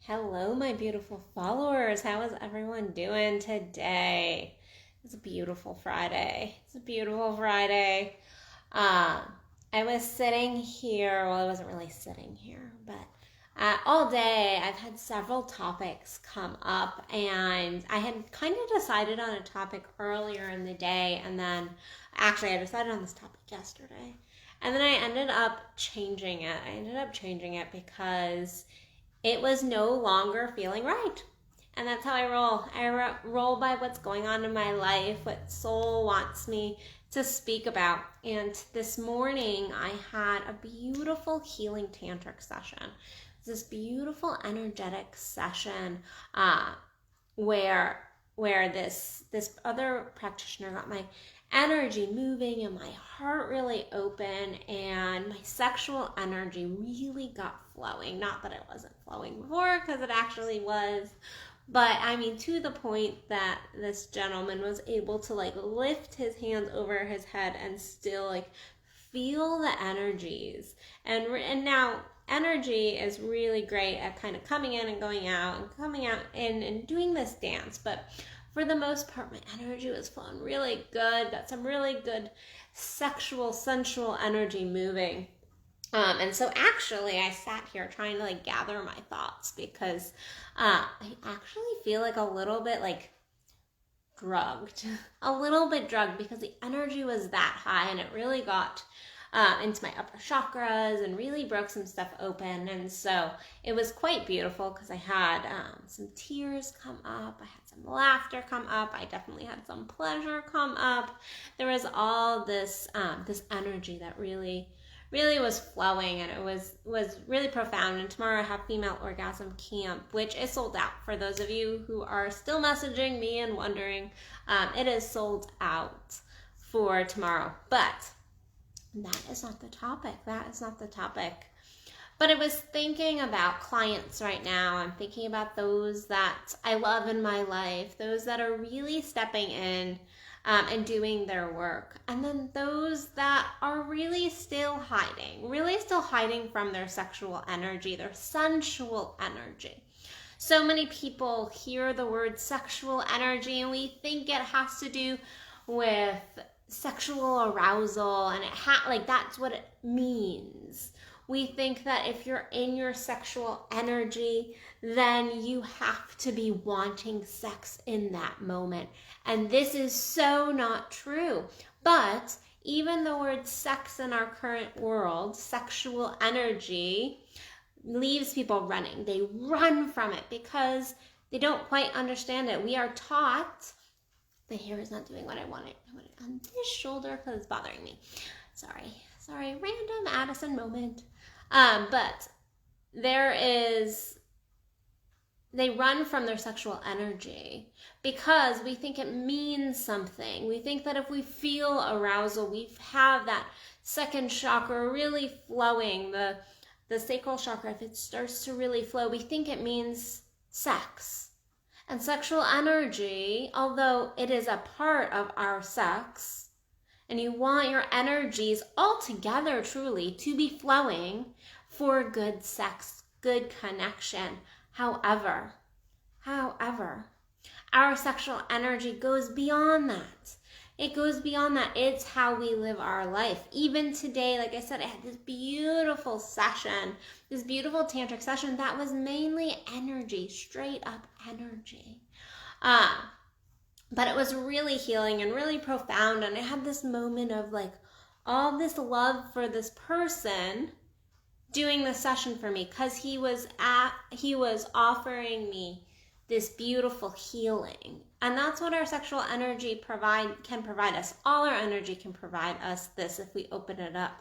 Hello, my beautiful followers. How is everyone doing today? It's a beautiful Friday. Uh, I was sitting here. Well, I wasn't really sitting here, but all day I've had several topics come up, and I had kind of decided on a topic earlier in the day, and then actually I decided on this topic yesterday, and then I ended up changing it. Because it was no longer feeling right. And that's how I roll. I roll by what's going on in my life, what soul wants me to speak about. And this morning, I had a beautiful healing tantric session. This beautiful energetic session where this other practitioner got my energy moving and my heart really open and my sexual energy really got flowing. Not that it wasn't flowing before, because it actually was, but I mean, to the point that this gentleman was able to lift his hands over his head and still feel the energies. And now energy is really great at kind of coming in and going out and coming out and doing this dance, but for the most part, my energy was flowing really good. Got some really good sexual, sensual energy moving. And so actually I sat here trying to gather my thoughts, because I actually feel a little bit drugged. A little bit drugged, because the energy was that high and it really got into my upper chakras and really broke some stuff open. And so it was quite beautiful, because I had some tears come up, I had some laughter come up, I definitely had some pleasure come up. There was all this this energy that really was flowing, and it was really profound. And tomorrow I have Female Orgasm Camp, which is sold out. For those of you who are still messaging me and wondering, it is sold out for tomorrow. But that is not the topic. But I was thinking about clients right now. I'm thinking about those that I love in my life, those that are really stepping in and doing their work. And then those that are really still hiding from their sexual energy, their sensual energy. So many people hear the word sexual energy and we think it has to do with sexual arousal, and that's what it means. We think that if you're in your sexual energy, then you have to be wanting sex in that moment. And this is so not true. But even the word sex in our current world, sexual energy, leaves people running. They run from it because they don't quite understand it. We are taught, the hair is not doing what I want it. I want it on this shoulder because it's bothering me. Sorry, random Addison moment. But they run from their sexual energy because we think it means something. We think that if we feel arousal, we have that second chakra really flowing, the sacral chakra, if it starts to really flow, we think it means sex. And sexual energy, although it is a part of our sex, and you want your energies all together truly to be flowing for good sex, good connection. However, our sexual energy goes beyond that. It goes beyond that. It's how we live our life. Even today, like I said, I had this beautiful session, this beautiful tantric session that was mainly energy, straight up energy. But it was really healing and really profound. And I had this moment of all this love for this person doing the session for me, because he was offering me this beautiful healing. And that's what our sexual energy can provide us. All our energy can provide us this if we open it up.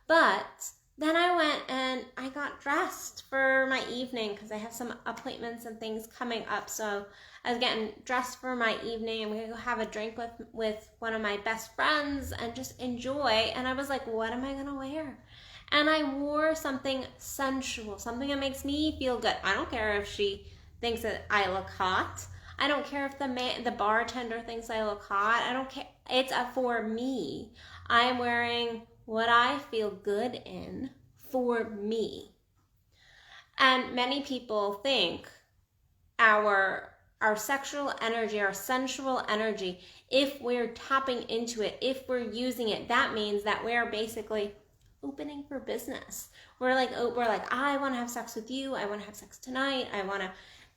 But then I went and I got dressed for my evening, because I have some appointments and things coming up. So I was getting dressed for my evening. I'm going to go have a drink with one of my best friends and just enjoy. And I was like, what am I going to wear? And I wore something sensual, something that makes me feel good. I don't care if she thinks that I look hot. I don't care if the bartender thinks I look hot. I don't care. It's for me. I'm wearing what I feel good in for me. And many people think our sexual energy, our sensual energy, if we're tapping into it, if we're using it, that means that we're basically opening for business. We're like, I want to have sex with you. I want to have sex tonight.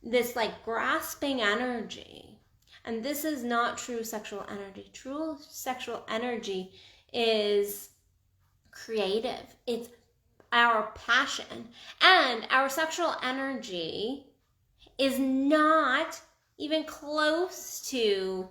This like grasping energy. And this is not true sexual energy. True sexual energy is creative. It's our passion. And our sexual energy is not even close to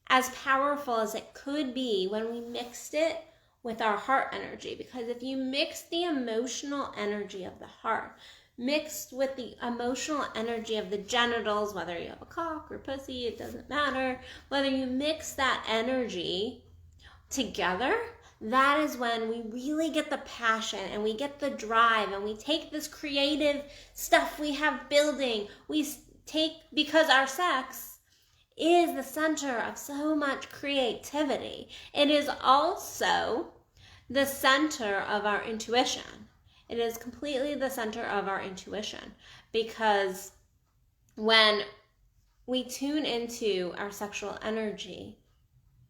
as powerful as it could be when we mixed it with our heart energy. Because if you mix the emotional energy of the heart mixed with the emotional energy of the genitals, whether you have a cock or pussy, it doesn't matter, whether you mix that energy together, that is when we really get the passion and we get the drive, and we take this creative stuff we have building, because our sex is the center of so much creativity. It is also the center of our intuition. It is completely the center of our intuition, because when we tune into our sexual energy,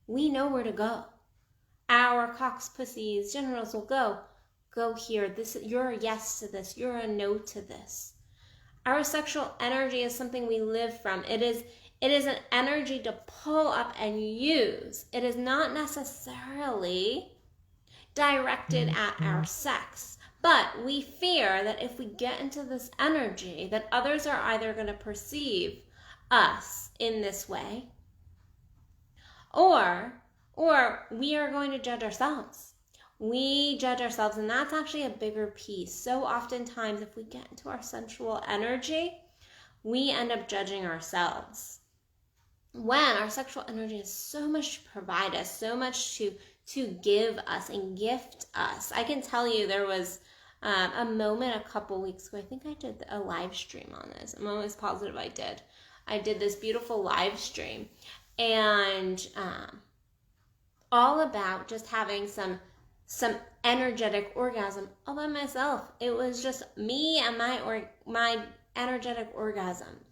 we know where to go. Our cocks, pussies, genitals will go here. You're a yes to this. You're a no to this. Our sexual energy is something we live from. It is an energy to pull up and use. It is not necessarily directed at our sex. But we fear that if we get into this energy, that others are either going to perceive us in this way, or we are going to judge ourselves. We judge ourselves, and that's actually a bigger piece. So oftentimes, if we get into our sensual energy, we end up judging ourselves. When our sexual energy has so much to provide us, so much to give us and gift us. I can tell you there was a moment a couple weeks ago. I think I did a live stream on this. I'm almost positive I did. I did this beautiful live stream, and all about just having some energetic orgasm all by myself. It was just me and my energetic orgasm.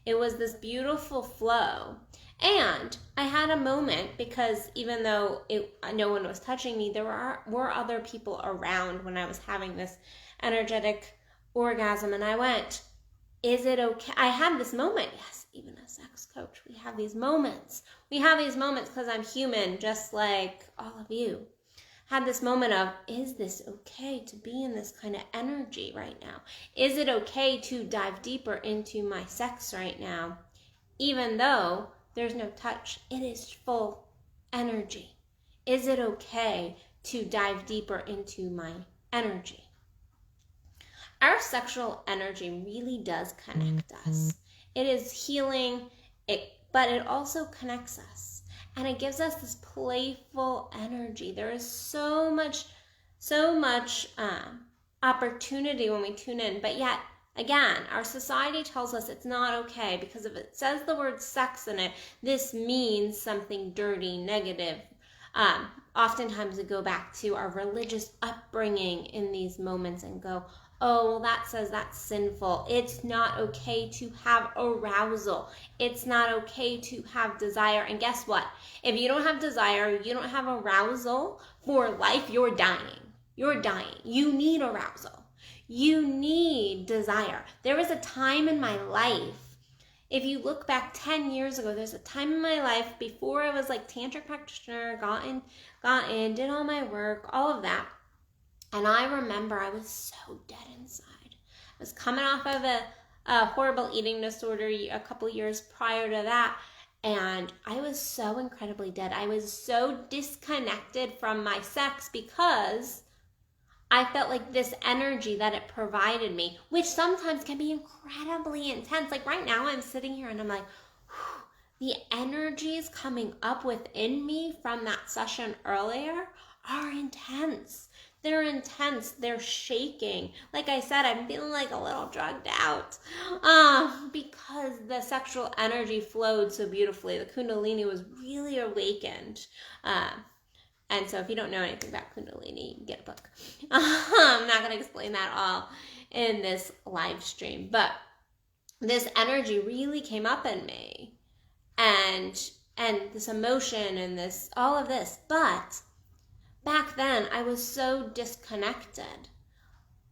It was this beautiful flow. And I had a moment, because even though no one was touching me, there were other people around when I was having this energetic orgasm. And I went, is it okay? I had this moment. Yes, even as sex coach, we have these moments. We have these moments because I'm human, just like all of you. Had this moment of, is this okay to be in this kind of energy right now? Is it okay to dive deeper into my sex right now? Even though there's no touch, it is full energy. Is it okay to dive deeper into my energy? Our sexual energy really does connect us. It is healing, but it also connects us. And it gives us this playful energy. There is so much opportunity when we tune in. But yet, again, our society tells us it's not okay, because if it says the word sex in it, this means something dirty, negative. Oftentimes we go back to our religious upbringing in these moments and go, oh, well, that says that's sinful. It's not okay to have arousal. It's not okay to have desire. And guess what? If you don't have desire, you don't have arousal for life, you're dying. You're dying. You need arousal. You need desire. There was a time in my life, if you look back 10 years ago, there's a time in my life before I was like Tantric Practitioner, got in, did all my work, all of that. And I remember I was so dead inside. I was coming off of a horrible eating disorder a couple years prior to that. And I was so incredibly dead. I was so disconnected from my sex, because I felt like this energy that it provided me, which sometimes can be incredibly intense. Like right now I'm sitting here and I'm like, the energies coming up within me from that session earlier are intense. They're intense. They're shaking. Like I said, I'm feeling like a little drugged out because the sexual energy flowed so beautifully. The Kundalini was really awakened. And so if you don't know anything about Kundalini, get a book. I'm not going to explain that all in this live stream, but this energy really came up in me, and this emotion and this, all of this. But back then I was so disconnected.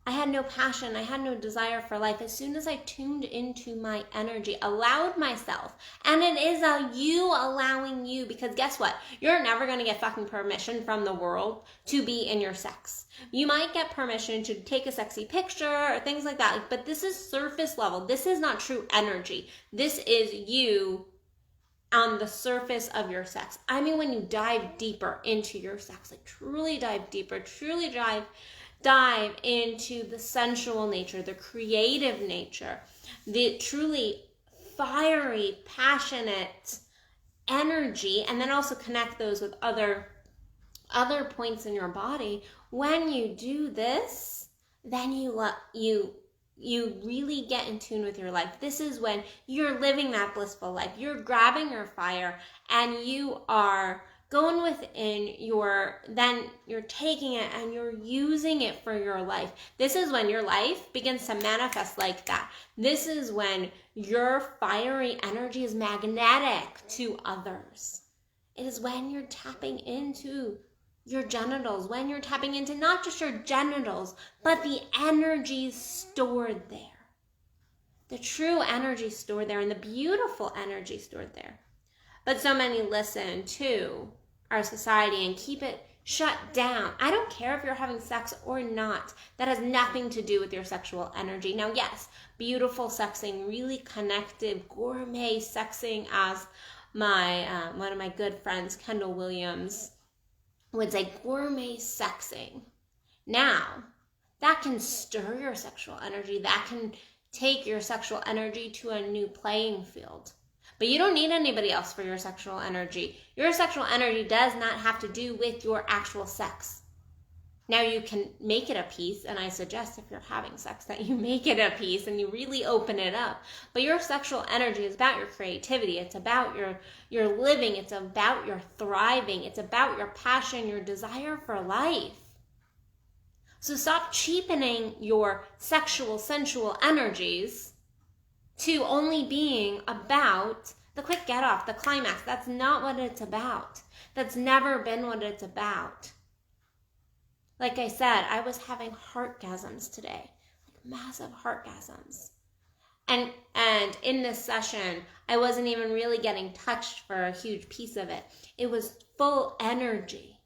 I had no passion. I had no desire for life. As soon as I tuned into my energy, allowed myself, and it is you allowing you, because guess what? You're never going to get fucking permission from the world to be in your sex. You might get permission to take a sexy picture or things like that, but this is surface level. This is not true energy. This is you on the surface of your sex. I mean, when you dive deeper into your sex, like truly dive deeper, truly dive into the sensual nature, the creative nature, the truly fiery, passionate energy, and then also connect those with other points in your body. When you do this, then you really get in tune with your life. This is when you're living that blissful life. You're grabbing your fire and you are going within then you're taking it and you're using it for your life. This is when your life begins to manifest like that. This is when your fiery energy is magnetic to others. It is when you're tapping into your genitals, when you're tapping into not just your genitals, but the energy stored there. The true energy stored there and the beautiful energy stored there. But so many listen to our society and keep it shut down. I don't care if you're having sex or not. That has nothing to do with your sexual energy. Now, yes, beautiful sexing, really connected, gourmet sexing, as my one of my good friends, Kendall Williams, would say, gourmet sexing. Now, that can stir your sexual energy. That can take your sexual energy to a new playing field. But you don't need anybody else for your sexual energy. Your sexual energy does not have to do with your actual sex. Now you can make it a piece, and I suggest if you're having sex that you make it a piece and you really open it up. But your sexual energy is about your creativity. It's about your living. It's about your thriving. It's about your passion, your desire for life. So stop cheapening your sexual, sensual energies to only being about the quick get off, the climax. That's not what it's about. That's never been what it's about. Like I said, I was having heartgasms today, like massive heartgasms. And in this session, I wasn't even really getting touched for a huge piece of it. It was full energy.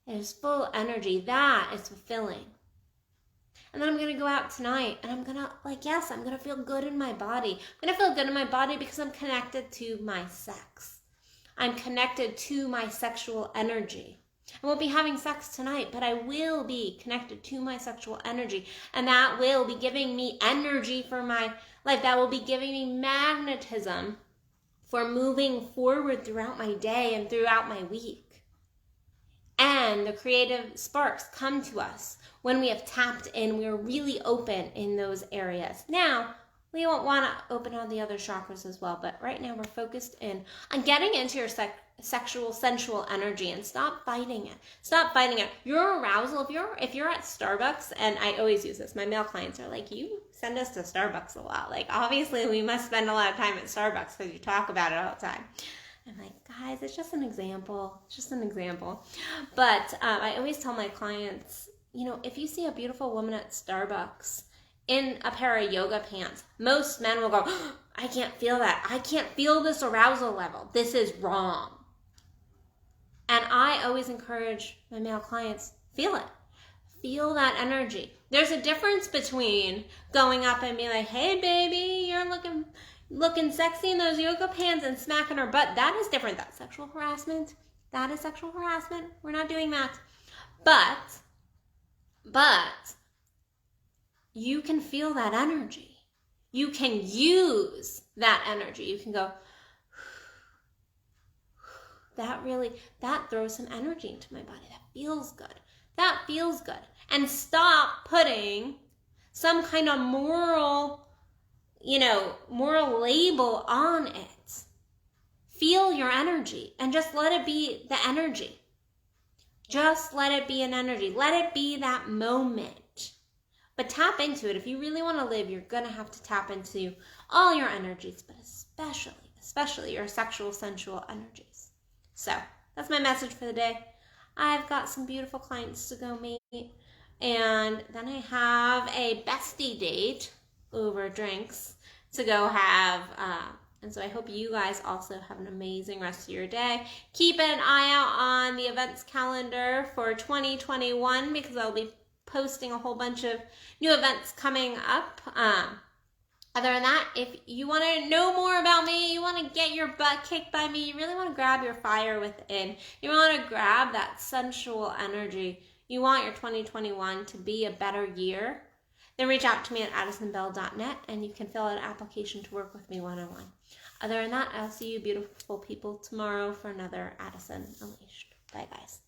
It was full energy. That is fulfilling. And then I'm going to go out tonight and I'm going to, I'm going to feel good in my body. I'm going to feel good in my body because I'm connected to my sex. I'm connected to my sexual energy. I won't be having sex tonight, but I will be connected to my sexual energy. And that will be giving me energy for my life. That will be giving me magnetism for moving forward throughout my day and throughout my week. And the creative sparks come to us when we have tapped in, we are really open in those areas. Now, we won't want to open all the other chakras as well, but right now we're focused in on getting into your sexual, sensual energy, and stop fighting it. Stop fighting it. Your arousal, if you're at Starbucks, and I always use this, my male clients are like, you send us to Starbucks a lot. Like, obviously we must spend a lot of time at Starbucks because you talk about it all the time. I'm like, guys, it's just an example. It's just an example. But I always tell my clients, if you see a beautiful woman at Starbucks in a pair of yoga pants, most men will go, oh, I can't feel that. I can't feel this arousal level. This is wrong. And I always encourage my male clients, feel it. Feel that energy. There's a difference between going up and being like, hey, baby, you're looking sexy in those yoga pants and smacking her butt. That is different. That's sexual harassment. That is sexual harassment. We're not doing that. But you can feel that energy. You can use that energy. You can go, that throws some energy into my body. That feels good. That feels good. And stop putting some kind of moral label on it. Feel your energy and just let it be the energy. Just let it be an energy. Let it be that moment But tap into it. If you really want to live, you're going to have to tap into all your energies, but especially your sexual, sensual energies. So that's my message for the day. I've got some beautiful clients to go meet, and then I have a bestie date over drinks to go have. And so I hope you guys also have an amazing rest of your day. Keep an eye out on the events calendar for 2021 because I'll be posting a whole bunch of new events coming up. Other than that, if you want to know more about me, you want to get your butt kicked by me, you really want to grab your fire within, you want to grab that sensual energy, you want your 2021 to be a better year, then reach out to me at addisonbell.net and you can fill out an application to work with me one-on-one. Other than that, I'll see you beautiful people tomorrow for another Addison Unleashed. Bye, guys.